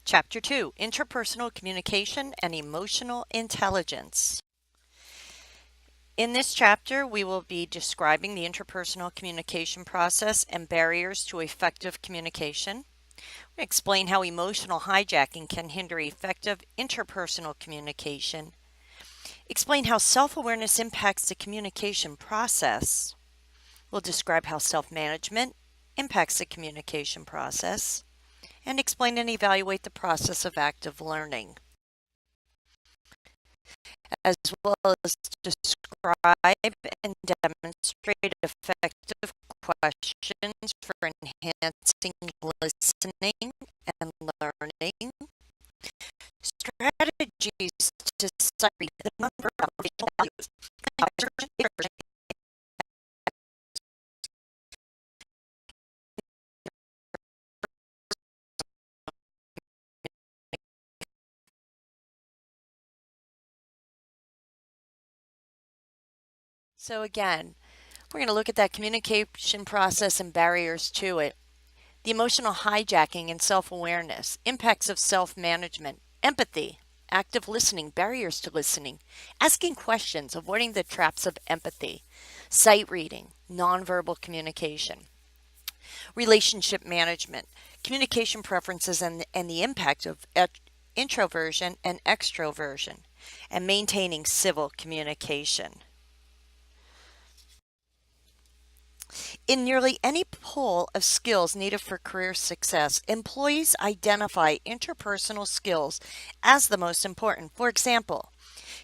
Chapter 2, Interpersonal Communication and Emotional Intelligence. In this chapter, we will be describing the interpersonal communication process and barriers to effective communication. We explain how emotional hijacking can hinder effective interpersonal communication. Explain how self-awareness impacts the communication process. We'll describe how self-management impacts the communication process, and explain and evaluate the process of active learning, as well as describe and demonstrate effective questions for enhancing listening and learning, strategies to cite the non-verbal values, So again, we're going to look at that communication process and barriers to it. The emotional hijacking and self-awareness, impacts of self-management, empathy, active listening, barriers to listening, asking questions, avoiding the traps of empathy, sight reading, nonverbal communication, relationship management, communication preferences and the impact of introversion and extroversion, and maintaining civil communication. In nearly any pool of skills needed for career success, employees identify interpersonal skills as the most important. For example,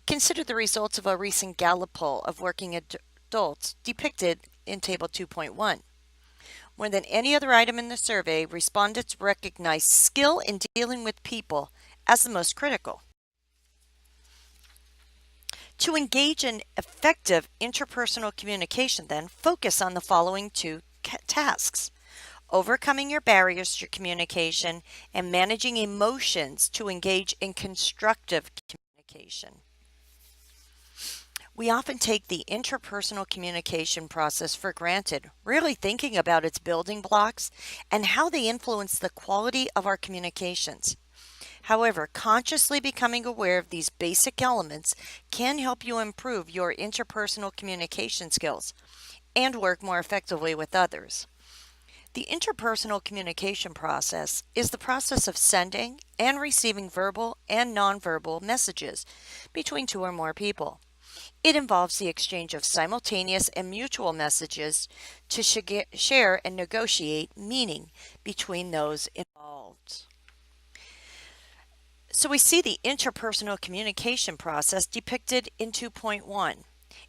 consider the results of a recent Gallup poll of working adults depicted in Table 2.1. More than any other item in the survey, respondents recognized skill in dealing with people as the most critical. To engage in effective interpersonal communication, then, focus on the following two tasks: overcoming your barriers to communication and managing emotions to engage in constructive communication. We often take the interpersonal communication process for granted, rarely thinking about its building blocks and how they influence the quality of our communications. However, consciously becoming aware of these basic elements can help you improve your interpersonal communication skills and work more effectively with others. The interpersonal communication process is the process of sending and receiving verbal and nonverbal messages between two or more people. It involves the exchange of simultaneous and mutual messages to share and negotiate meaning between those involved. So we see the interpersonal communication process depicted in 2.1.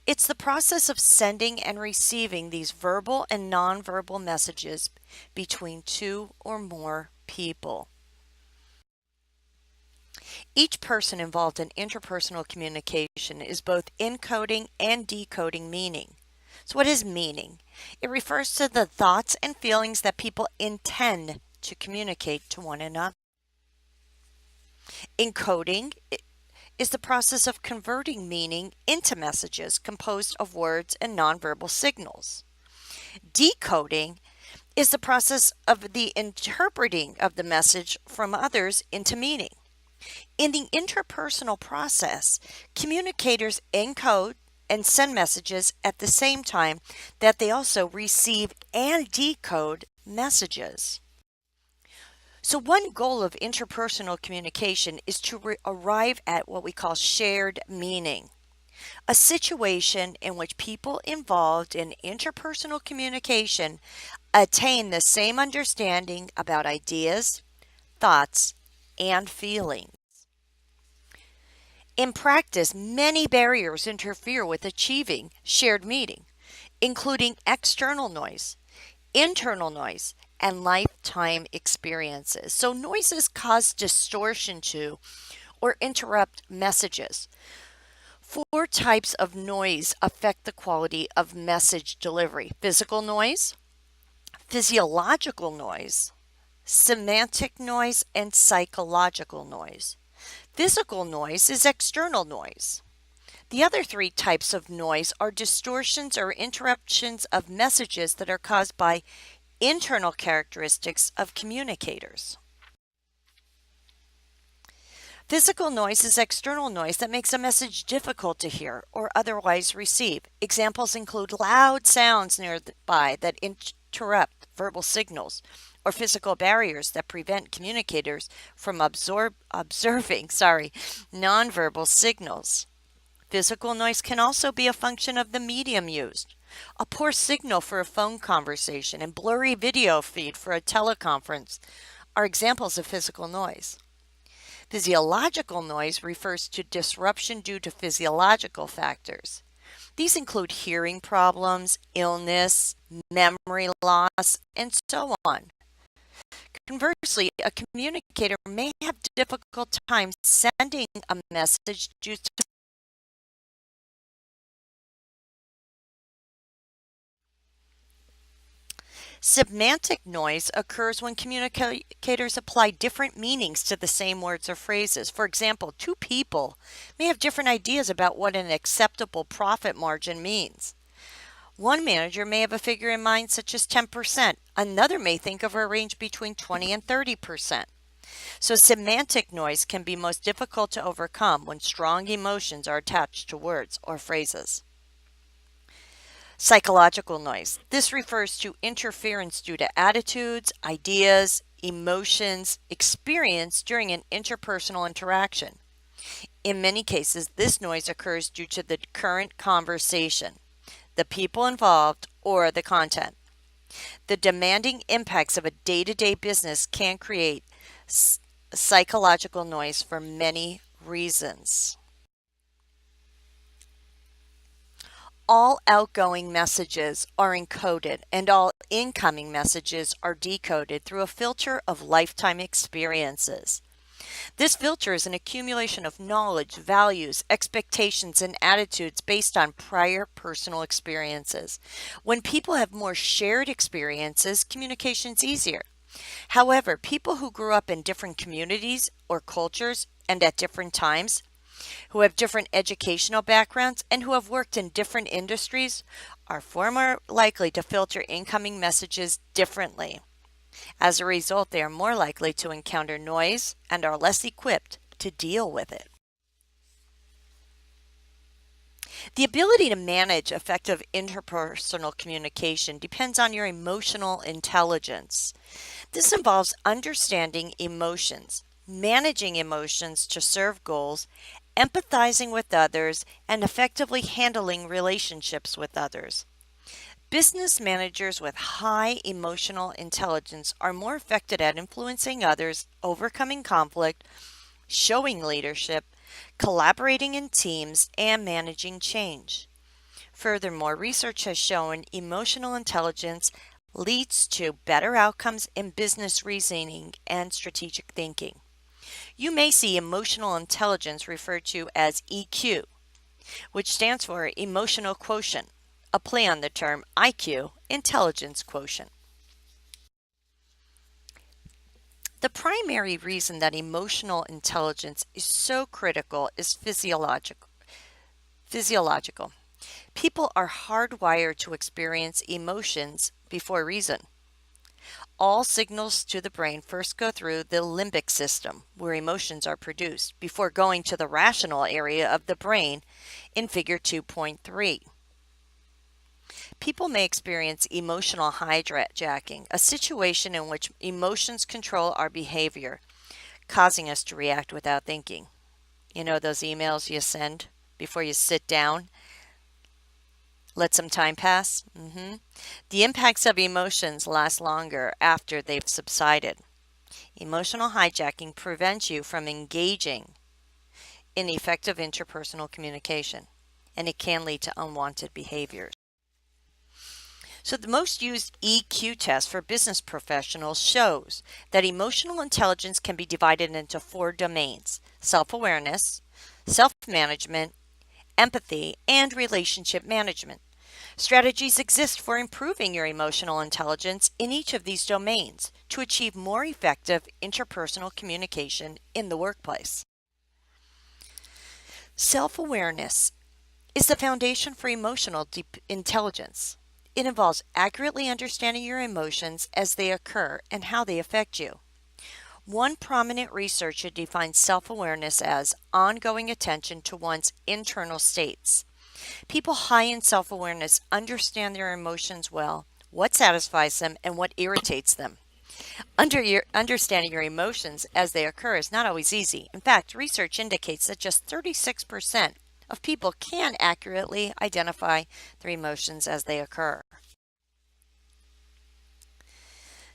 It's the process of sending and receiving these verbal and nonverbal messages between two or more people. Each person involved in interpersonal communication is both encoding and decoding meaning. So what is meaning? It refers to the thoughts and feelings that people intend to communicate to one another. Encoding is the process of converting meaning into messages composed of words and nonverbal signals. Decoding is the process of the interpreting of the message from others into meaning. In the interpersonal process, communicators encode and send messages at the same time that they also receive and decode messages. So one goal of interpersonal communication is to arrive at what we call shared meaning, a situation in which people involved in interpersonal communication attain the same understanding about ideas, thoughts, and feelings. In practice, many barriers interfere with achieving shared meaning, including external noise, internal noise, and lifetime experiences. So noises cause distortion to or interrupt messages. 4 types of noise affect the quality of message delivery: physical noise, physiological noise, semantic noise, and psychological noise. Physical noise is external noise. The other 3 types of noise are distortions or interruptions of messages that are caused by internal characteristics of communicators. Physical noise is external noise that makes a message difficult to hear or otherwise receive. Examples include loud sounds nearby that interrupt verbal signals, or physical barriers that prevent communicators from observing nonverbal signals. Physical noise can also be a function of the medium used. A poor signal for a phone conversation and blurry video feed for a teleconference are examples of physical noise. Physiological noise refers to disruption due to physiological factors. These include hearing problems, illness, memory loss, and so on. Conversely, a communicator may have difficult time sending a message due to semantic noise occurs when communicators apply different meanings to the same words or phrases. For example, two people may have different ideas about what an acceptable profit margin means. One manager may have a figure in mind such as 10%. Another may think of a range between 20 and 30%. So semantic noise can be most difficult to overcome when strong emotions are attached to words or phrases. Psychological noise. This refers to interference due to attitudes, ideas, emotions experienced during an interpersonal interaction. In many cases, this noise occurs due to the current conversation, the people involved, or the content. The demanding impacts of a day-to-day business can create psychological noise for many reasons. All outgoing messages are encoded and all incoming messages are decoded through a filter of lifetime experiences. This filter is an accumulation of knowledge, values, expectations, and attitudes based on prior personal experiences. When people have more shared experiences, communication's easier. However, people who grew up in different communities or cultures and at different times, who have different educational backgrounds, and who have worked in different industries are far more likely to filter incoming messages differently. As a result, they are more likely to encounter noise and are less equipped to deal with it. The ability to manage effective interpersonal communication depends on your emotional intelligence. This involves understanding emotions, managing emotions to serve goals, empathizing with others, and effectively handling relationships with others. Business managers with high emotional intelligence are more effective at influencing others, overcoming conflict, showing leadership, collaborating in teams, and managing change. Furthermore, research has shown emotional intelligence leads to better outcomes in business reasoning and strategic thinking. You may see emotional intelligence referred to as EQ, which stands for emotional quotient, a play on the term IQ, intelligence quotient. The primary reason that emotional intelligence is so critical is physiological. People are hardwired to experience emotions before reason. All signals to the brain first go through the limbic system, where emotions are produced, before going to the rational area of the brain in Figure 2.3. People may experience emotional hijacking, a situation in which emotions control our behavior, causing us to react without thinking. You know those emails you send before you sit down? Let some time pass? The impacts of emotions last longer after they've subsided. Emotional hijacking prevents you from engaging in effective interpersonal communication, and it can lead to unwanted behaviors. So the most used EQ test for business professionals shows that emotional intelligence can be divided into 4 domains: self-awareness, self-management, empathy, and relationship management. Strategies exist for improving your emotional intelligence in each of these domains to achieve more effective interpersonal communication in the workplace. Self-awareness is the foundation for emotional intelligence. It involves accurately understanding your emotions as they occur and how they affect you. One prominent researcher defines self awareness as ongoing attention to one's internal states. People high in self awareness understand their emotions well, what satisfies them, and what irritates them. Understanding your emotions as they occur is not always easy. In fact, research indicates that just 36% of people can accurately identify their emotions as they occur.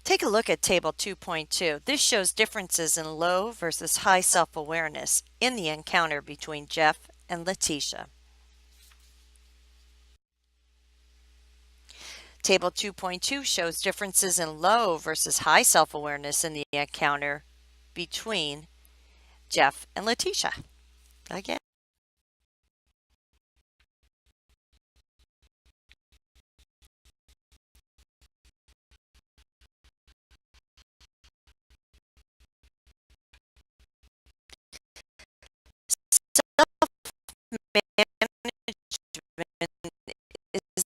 Take a look at Table 2.2. This shows differences in low versus high self awareness in the encounter between Jeff and Letitia. Table 2.2 shows differences in low versus high self awareness in the encounter between Jeff and Letitia. Again. Is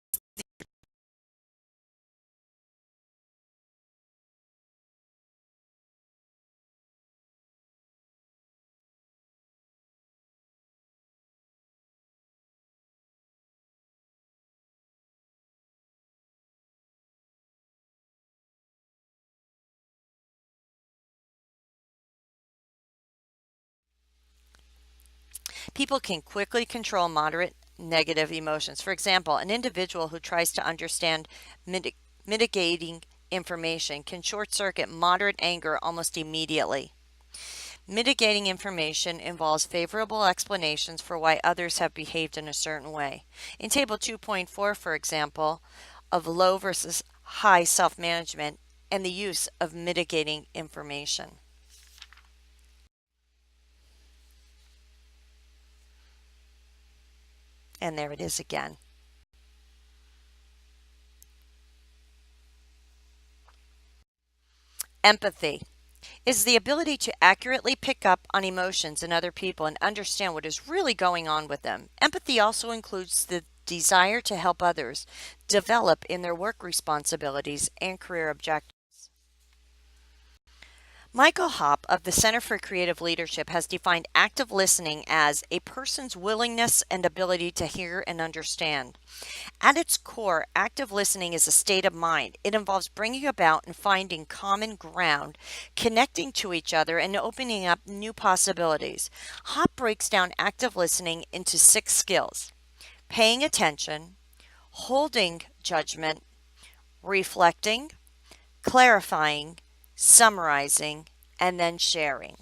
People can quickly control moderate negative emotions. For example, an individual who tries to understand mitigating information can short circuit moderate anger almost immediately. Mitigating information involves favorable explanations for why others have behaved in a certain way. In Table 2.4, for example, of low versus high self management and the use of mitigating information. And there it is again. Empathy is the ability to accurately pick up on emotions in other people and understand what is really going on with them. Empathy also includes the desire to help others develop in their work responsibilities and career objectives. Michael Hopp of the Center for Creative Leadership has defined active listening as a person's willingness and ability to hear and understand. At its core, active listening is a state of mind. It involves bringing about and finding common ground, connecting to each other, and opening up new possibilities. Hopp breaks down active listening into 6 skills: paying attention, holding judgment, reflecting, clarifying, summarizing, and then sharing.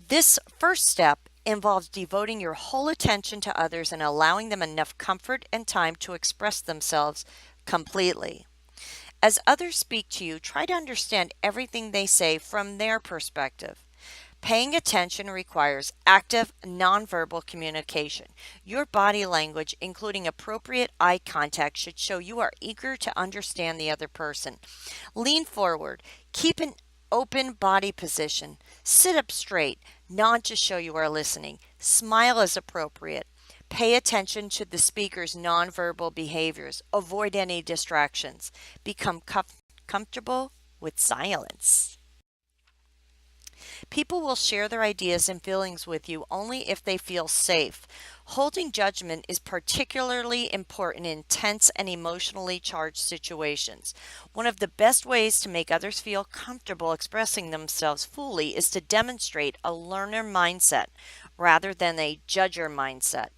This first step involves devoting your whole attention to others and allowing them enough comfort and time to express themselves completely. As others speak to you, try to understand everything they say from their perspective. Paying attention requires active, nonverbal communication. Your body language, including appropriate eye contact, should show you are eager to understand the other person. Lean forward. Keep an open body position. Sit up straight. Nod to show you are listening. Smile as appropriate. Pay attention to the speaker's nonverbal behaviors. Avoid any distractions. Become comfortable with silence. People will share their ideas and feelings with you only if they feel safe. Holding judgment is particularly important in tense and emotionally charged situations. One of the best ways to make others feel comfortable expressing themselves fully is to demonstrate a learner mindset rather than a judger mindset.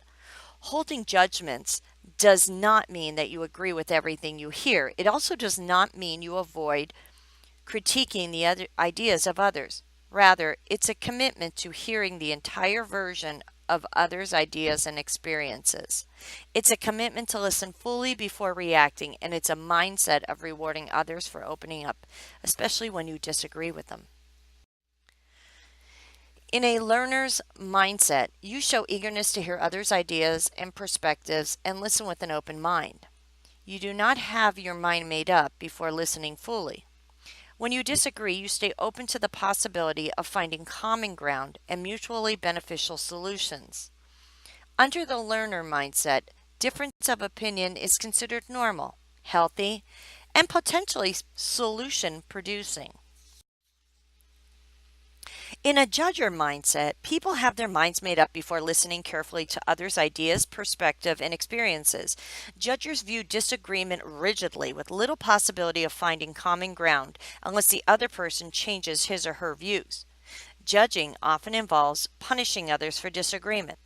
Holding judgments does not mean that you agree with everything you hear. It also does not mean you avoid critiquing the other ideas of others. Rather, it's a commitment to hearing the entire version of others' ideas and experiences. It's a commitment to listen fully before reacting, and it's a mindset of rewarding others for opening up, especially when you disagree with them. In a learner's mindset, you show eagerness to hear others' ideas and perspectives and listen with an open mind. You do not have your mind made up before listening fully. When you disagree, you stay open to the possibility of finding common ground and mutually beneficial solutions. Under the learner mindset, difference of opinion is considered normal, healthy, and potentially solution producing. In a judger mindset, people have their minds made up before listening carefully to others' ideas, perspective, and experiences. Judgers view disagreement rigidly with little possibility of finding common ground unless the other person changes his or her views. Judging often involves punishing others for disagreement.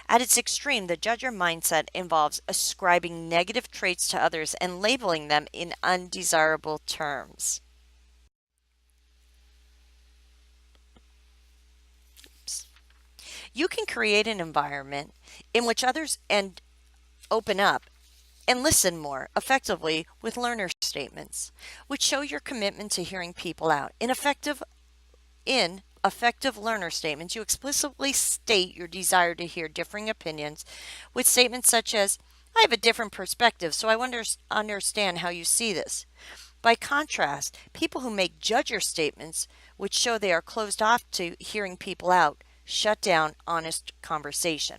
At its extreme, the judger mindset involves ascribing negative traits to others and labeling them in undesirable terms. You can create an environment in which others and open up and listen more effectively with learner statements, which show your commitment to hearing people out. In effective learner statements, you explicitly state your desire to hear differing opinions with statements such as, I have a different perspective, so I want to understand how you see this. By contrast, people who make judger statements, which show they are closed off to hearing people out, shut down honest conversation.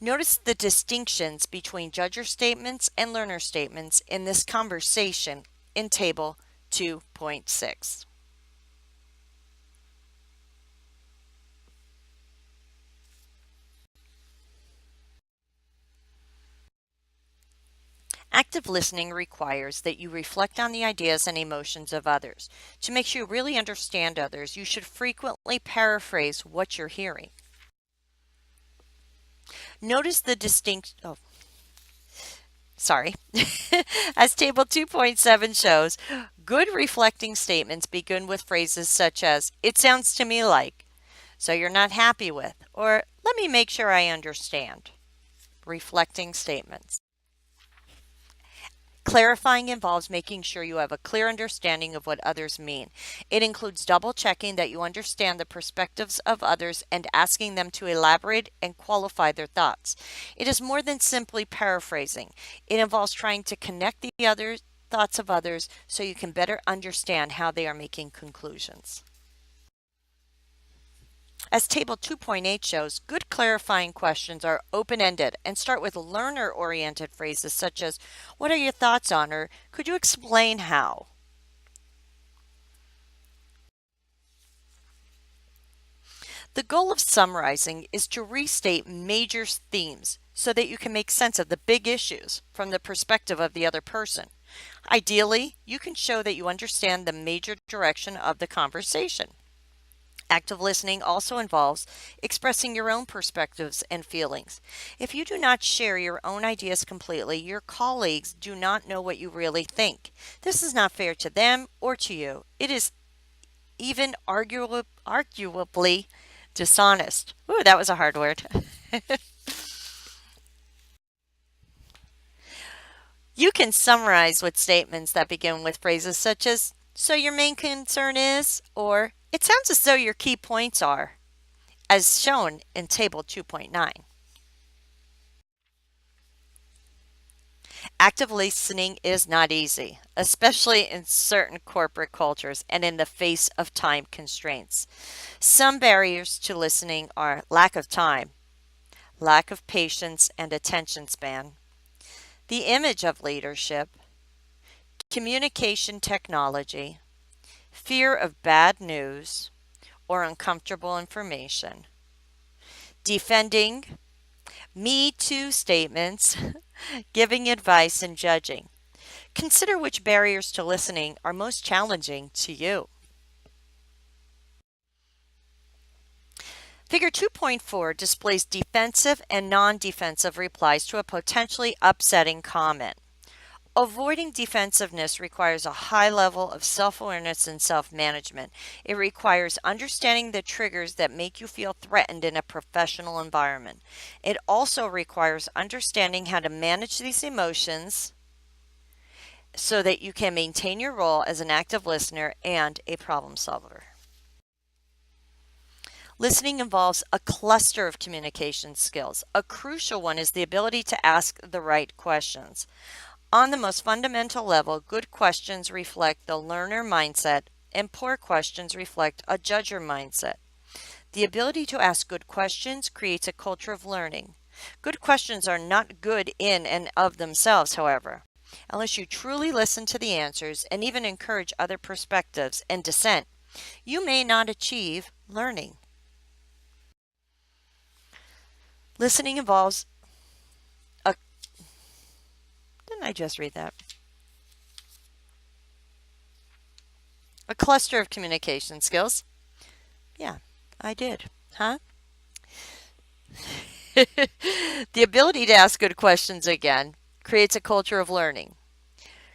Notice the distinctions between judger statements and learner statements in this conversation in Table 2.6. Active listening requires that you reflect on the ideas and emotions of others. To make sure you really understand others, you should frequently paraphrase what you're hearing. Notice the sorry. As Table 2.7 shows, good reflecting statements begin with phrases such as, it sounds to me like, so you're not happy with, or let me make sure I understand. Reflecting statements. Clarifying involves making sure you have a clear understanding of what others mean. It includes double checking that you understand the perspectives of others and asking them to elaborate and qualify their thoughts. It is more than simply paraphrasing. It involves trying to connect the other thoughts of others so you can better understand how they are making conclusions. As Table 2.8 shows, good clarifying questions are open-ended and start with learner-oriented phrases such as, what are your thoughts on, or could you explain how? The goal of summarizing is to restate major themes so that you can make sense of the big issues from the perspective of the other person. Ideally, you can show that you understand the major direction of the conversation. Active listening also involves expressing your own perspectives and feelings. If you do not share your own ideas completely, your colleagues do not know what you really think. This is not fair to them or to you. It is even arguably dishonest. Ooh, that was a hard word. You can summarize with statements that begin with phrases such as, so your main concern is, or it sounds as though your key points are, as shown in Table 2.9. Active listening is not easy, especially in certain corporate cultures and in the face of time constraints. Some barriers to listening are lack of time, lack of patience and attention span, the image of leadership, communication technology, fear of bad news or uncomfortable information, defending, me too statements, giving advice, and judging. Consider which barriers to listening are most challenging to you. Figure 2.4 displays defensive and non-defensive replies to a potentially upsetting comment. Avoiding defensiveness requires a high level of self-awareness and self-management. It requires understanding the triggers that make you feel threatened in a professional environment. It also requires understanding how to manage these emotions so that you can maintain your role as an active listener and a problem solver. Listening involves a cluster of communication skills. A crucial one is the ability to ask the right questions. On the most fundamental level, good questions reflect the learner mindset and poor questions reflect a judger mindset. The ability to ask good questions creates a culture of learning. Good questions are not good in and of themselves, however. Unless you truly listen to the answers and even encourage other perspectives and dissent, you may not achieve learning. Listening involves a, didn't I just read that? A cluster of communication skills. Yeah, I did. Huh? The ability to ask good questions again creates a culture of learning.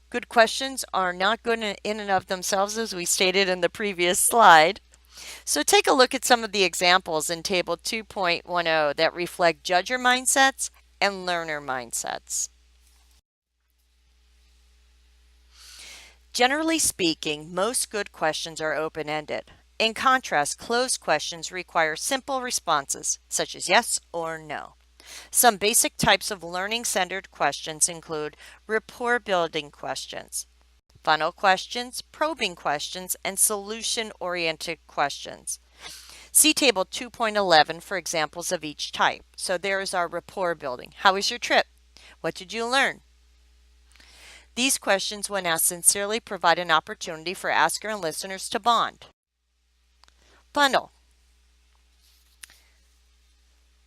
Good questions are not good in and of themselves, as we stated in the previous slide. So take a look at some of the examples in Table 2.10 that reflect judger mindsets and learner mindsets. Generally speaking, most good questions are open-ended. In contrast, closed questions require simple responses, such as yes or no. Some basic types of learning-centered questions include rapport-building questions, funnel questions, probing questions, and solution-oriented questions. See Table 2.11 for examples of each type. So there is our rapport building. How was your trip? What did you learn? These questions, when asked sincerely, provide an opportunity for asker and listeners to bond. Funnel.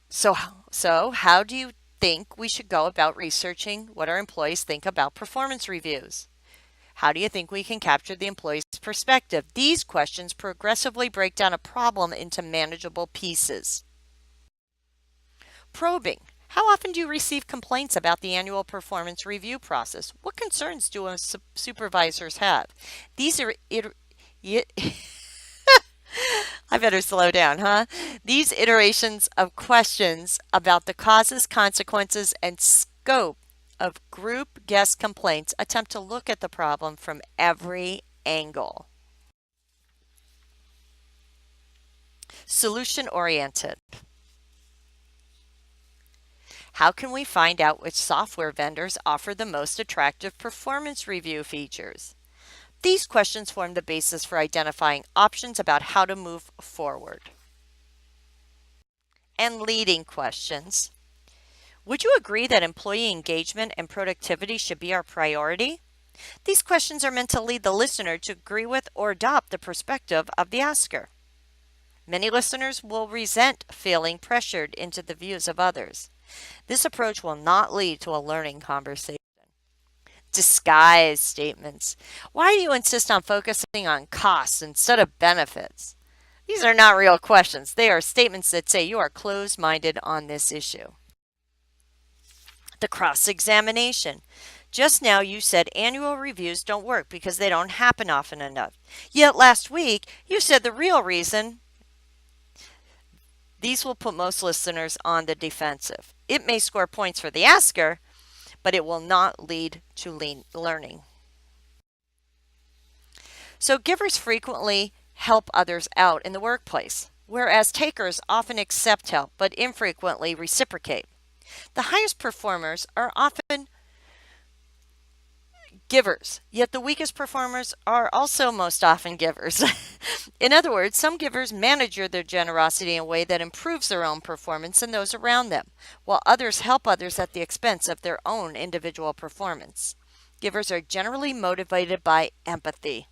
So how do you think we should go about researching what our employees think about performance reviews? How do you think we can capture the employee's perspective? These questions progressively break down a problem into manageable pieces. Probing. How often do you receive complaints about the annual performance review process? What concerns do supervisors have? These are I better slow down, huh? These iterations of questions about the causes, consequences, and scope of group guest complaints attempt to look at the problem from every angle. Solution-oriented. How can we find out which software vendors offer the most attractive performance review features? These questions form the basis for identifying options about how to move forward. And leading questions. Would you agree that employee engagement and productivity should be our priority? These questions are meant to lead the listener to agree with or adopt the perspective of the asker. Many listeners will resent feeling pressured into the views of others. This approach will not lead to a learning conversation. Disguise statements. Why do you insist on focusing on costs instead of benefits? These are not real questions. They are statements that say you are closed-minded on this issue. The cross-examination. Just now you said annual reviews don't work because they don't happen often enough. Yet last week you said the real reason. These will put most listeners on the defensive. It may score points for the asker, but it will not lead to learning. So givers frequently help others out in the workplace, whereas takers often accept help but infrequently reciprocate. The highest performers are often givers, yet the weakest performers are also most often givers. In other words, some givers manage their generosity in a way that improves their own performance and those around them, while others help others at the expense of their own individual performance. Givers are generally motivated by empathy.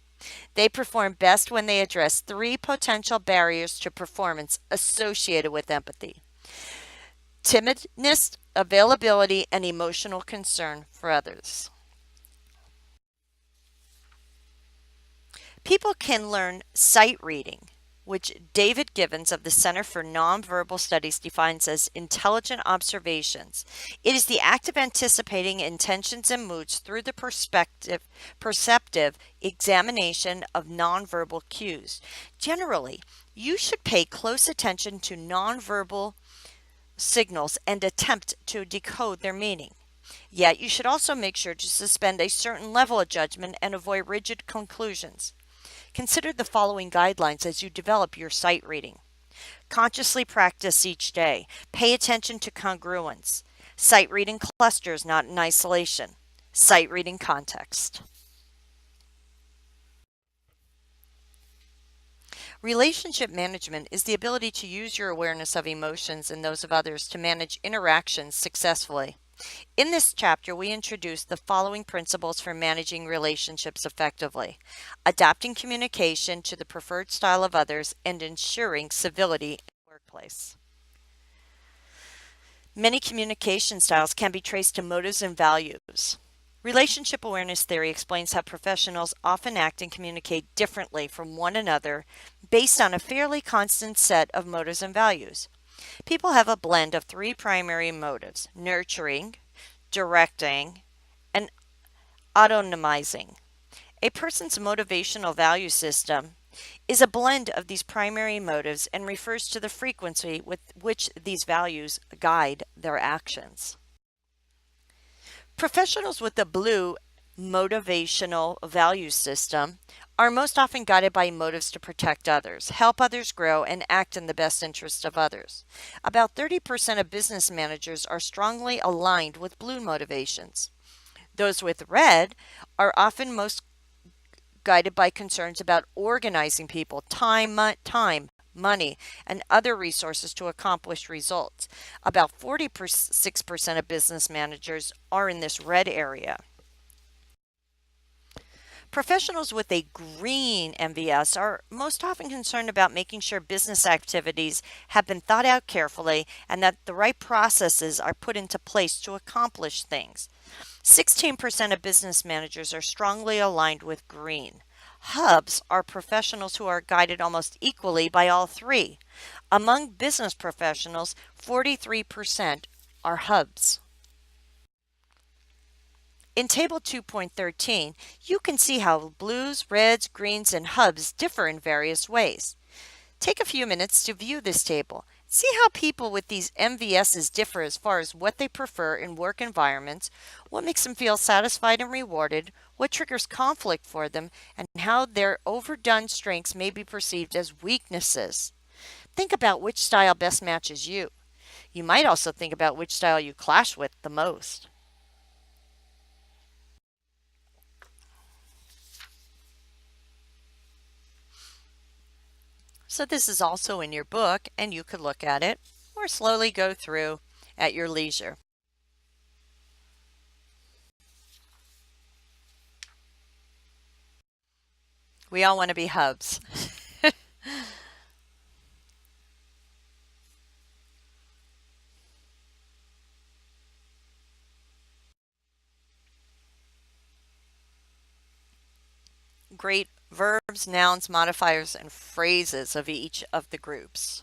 They perform best when they address 3 potential barriers to performance associated with empathy: timidness, availability, and emotional concern for others. People can learn sight reading, which David Givens of the Center for Nonverbal Studies defines as intelligent observations. It is the act of anticipating intentions and moods through the perceptive examination of nonverbal cues. Generally, you should pay close attention to nonverbal signals and attempt to decode their meaning. Yet you should also make sure to suspend a certain level of judgment and avoid rigid conclusions. Consider the following guidelines as you develop your sight reading. Consciously practice each day. Pay attention to congruence. Sight reading clusters, not in isolation. Sight reading context. Relationship management is the ability to use your awareness of emotions and those of others to manage interactions successfully. In this chapter, we introduce the following principles for managing relationships effectively: adapting communication to the preferred style of others and ensuring civility in the workplace. Many communication styles can be traced to motives and values. Relationship awareness theory explains how professionals often act and communicate differently from one another based on a fairly constant set of motives and values. People have a blend of three primary motives: nurturing, directing, and autonomizing. A person's motivational value system is a blend of these primary motives and refers to the frequency with which these values guide their actions. Professionals with the blue motivational value system are most often guided by motives to protect others, help others grow, and act in the best interest of others. About 30% of business managers are strongly aligned with blue motivations. Those with red are often most guided by concerns about organizing people, time, money, and other resources to accomplish results. About 46% of business managers are in this red area. Professionals with a green MVS are most often concerned about making sure business activities have been thought out carefully and that the right processes are put into place to accomplish things. 16% of business managers are strongly aligned with green. Hubs are professionals who are guided almost equally by all three. Among business professionals, 43% are hubs. In Table 2.13, you can see how blues, reds, greens, and hubs differ in various ways. Take a few minutes to view this table. See how people with these MVSs differ as far as what they prefer in work environments, what makes them feel satisfied and rewarded, what triggers conflict for them, and how their overdone strengths may be perceived as weaknesses. Think about which style best matches you. You might also think about which style you clash with the most. So this is also in your book, and you could look at it or slowly go through at your leisure. We all want to be hubs. Great verbs, nouns, modifiers, and phrases of each of the groups.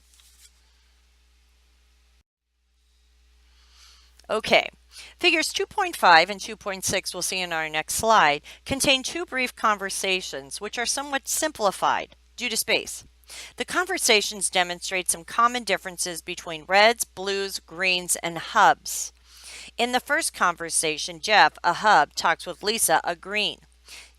Okay, figures 2.5 and 2.6 we'll see in our next slide contain two brief conversations which are somewhat simplified due to space. The conversations demonstrate some common differences between reds, blues, greens, and hubs. In the first conversation, Jeff, a hub, talks with Lisa, a green.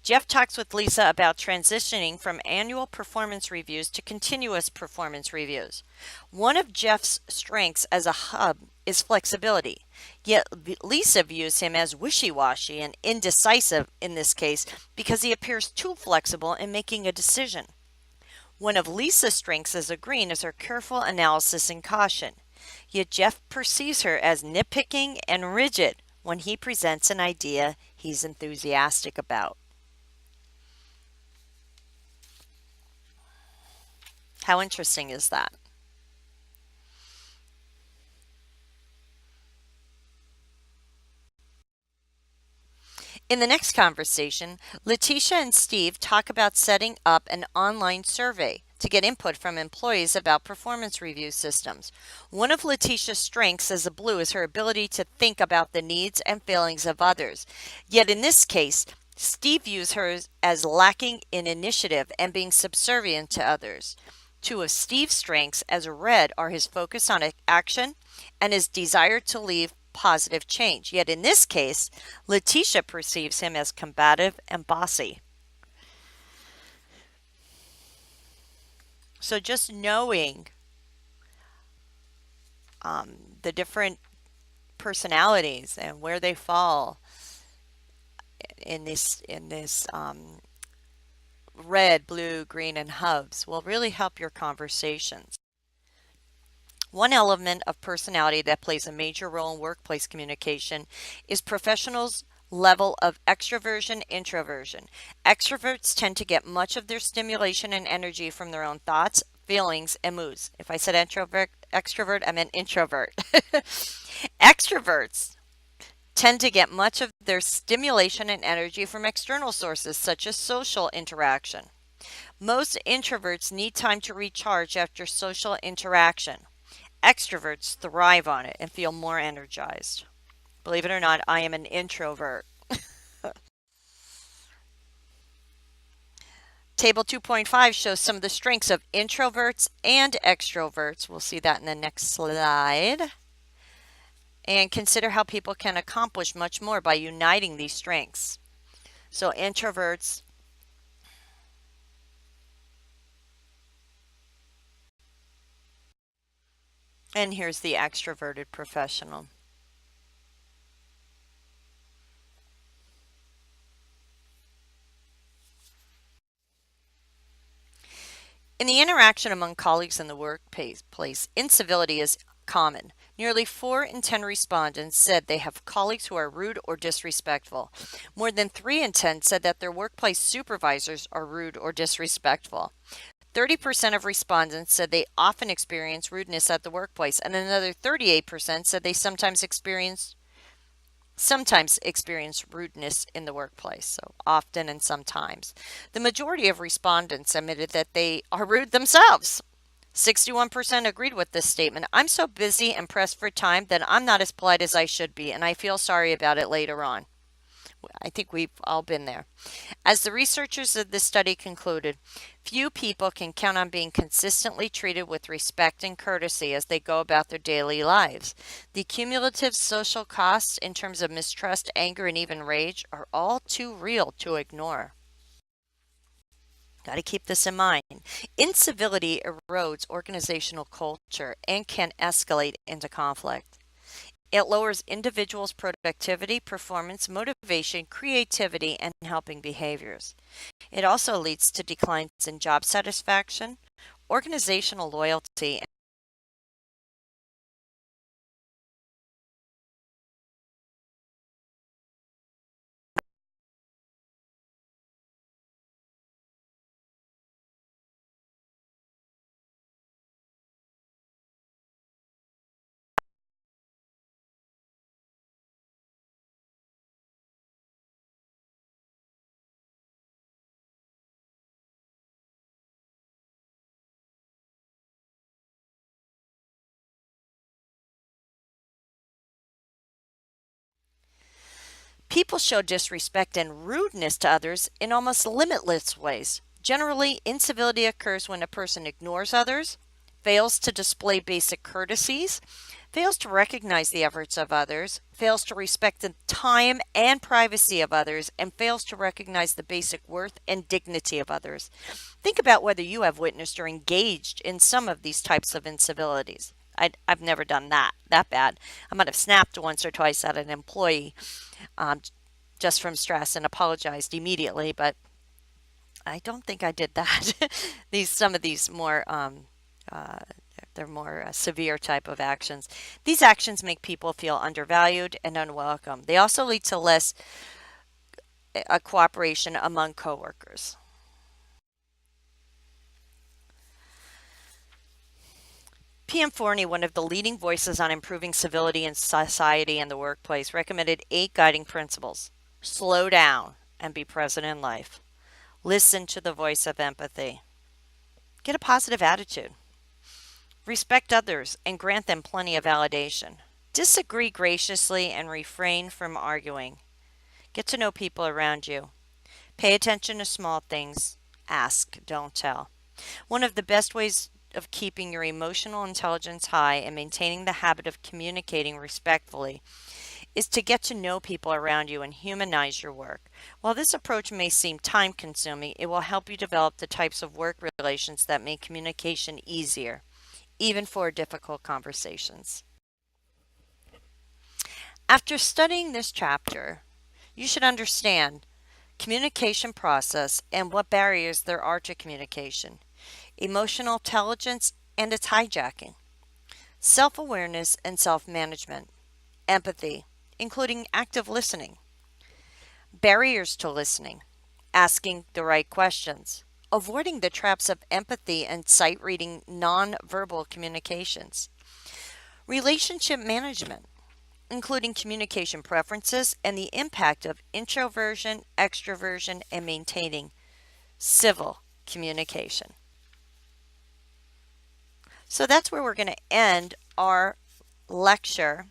Jeff talks with Lisa about transitioning from annual performance reviews to continuous performance reviews. One of Jeff's strengths as a hub is flexibility, yet Lisa views him as wishy-washy and indecisive in this case because he appears too flexible in making a decision. One of Lisa's strengths as a green is her careful analysis and caution, yet Jeff perceives her as nitpicking and rigid when he presents an idea he's enthusiastic about. How interesting is that? In the next conversation, Letitia and Steve talk about setting up an online survey to get input from employees about performance review systems. One of Letitia's strengths as a blue is her ability to think about the needs and feelings of others. Yet in this case, Steve views her as lacking in initiative and being subservient to others. Two of Steve's strengths as a red are his focus on action and his desire to leave positive change. Yet in this case, Letitia perceives him as combative and bossy. So just knowing the different personalities and where they fall in this red, blue, green, and hubs will really help your conversations. One element of personality that plays a major role in workplace communication is professionals' level of extroversion introversion. Extroverts tend to get much of their stimulation and energy from their own thoughts, feelings, and moods. If I said extrovert, I meant introvert. Extroverts tend to get much of their stimulation and energy from external sources such as social interaction. Most introverts need time to recharge after social interaction. Extroverts thrive on it and feel more energized. Believe it or not, I am an introvert. Table 2.5 shows some of the strengths of introverts and extroverts. We'll see that in the next slide. And consider how people can accomplish much more by uniting these strengths. So introverts, and here's the extroverted professional. In the interaction among colleagues in the workplace, incivility is common. Nearly 4 in 10 respondents said they have colleagues who are rude or disrespectful. More than 3 in 10 said that their workplace supervisors are rude or disrespectful. 30% of respondents said they often experience rudeness at the workplace, and another 38% said they sometimes experience rudeness in the workplace, so often and sometimes. The majority of respondents admitted that they are rude themselves. 61% agreed with this statement. I'm so busy and pressed for time that I'm not as polite as I should be, and I feel sorry about it later on. I think we've all been there. As the researchers of this study concluded, few people can count on being consistently treated with respect and courtesy as they go about their daily lives. The cumulative social costs in terms of mistrust, anger, and even rage are all too real to ignore. Got to keep this in mind. Incivility erodes organizational culture and can escalate into conflict. It lowers individuals' productivity, performance, motivation, creativity, and helping behaviors. It also leads to declines in job satisfaction, organizational loyalty. People show disrespect and rudeness to others in almost limitless ways. Generally, incivility occurs when a person ignores others, fails to display basic courtesies, fails to recognize the efforts of others, fails to respect the time and privacy of others, and fails to recognize the basic worth and dignity of others. Think about whether you have witnessed or engaged in some of these types of incivilities. I've never done that bad. I might have snapped once or twice at an employee um, just from stress and apologized immediately, but I don't think I did that. Some of these more uh, they're more severe type of actions. These actions make people feel undervalued and unwelcome. They also lead to less cooperation among coworkers. PM Forney, one of the leading voices on improving civility in society and the workplace, recommended 8 guiding principles. Slow down and be present in life. Listen to the voice of empathy. Get a positive attitude. Respect others and grant them plenty of validation. Disagree graciously and refrain from arguing. Get to know people around you. Pay attention to small things. Ask, don't tell. One of the best ways of keeping your emotional intelligence high and maintaining the habit of communicating respectfully is to get to know people around you and humanize your work. While this approach may seem time consuming, it will help you develop the types of work relations that make communication easier, even for difficult conversations. After studying this chapter, you should understand communication process and what barriers there are to communication, emotional intelligence and its hijacking, self-awareness and self-management, empathy, including active listening, barriers to listening, asking the right questions, avoiding the traps of empathy and sight reading nonverbal communications, relationship management, including communication preferences and the impact of introversion, extroversion, and maintaining civil communication. So that's where we're going to end our lecture.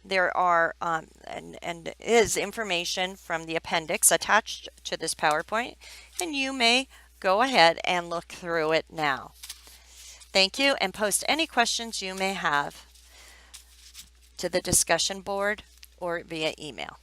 There are and is information from the appendix attached to this PowerPoint, and you may go ahead and look through it now. Thank you, and post any questions you may have to the discussion board or via email.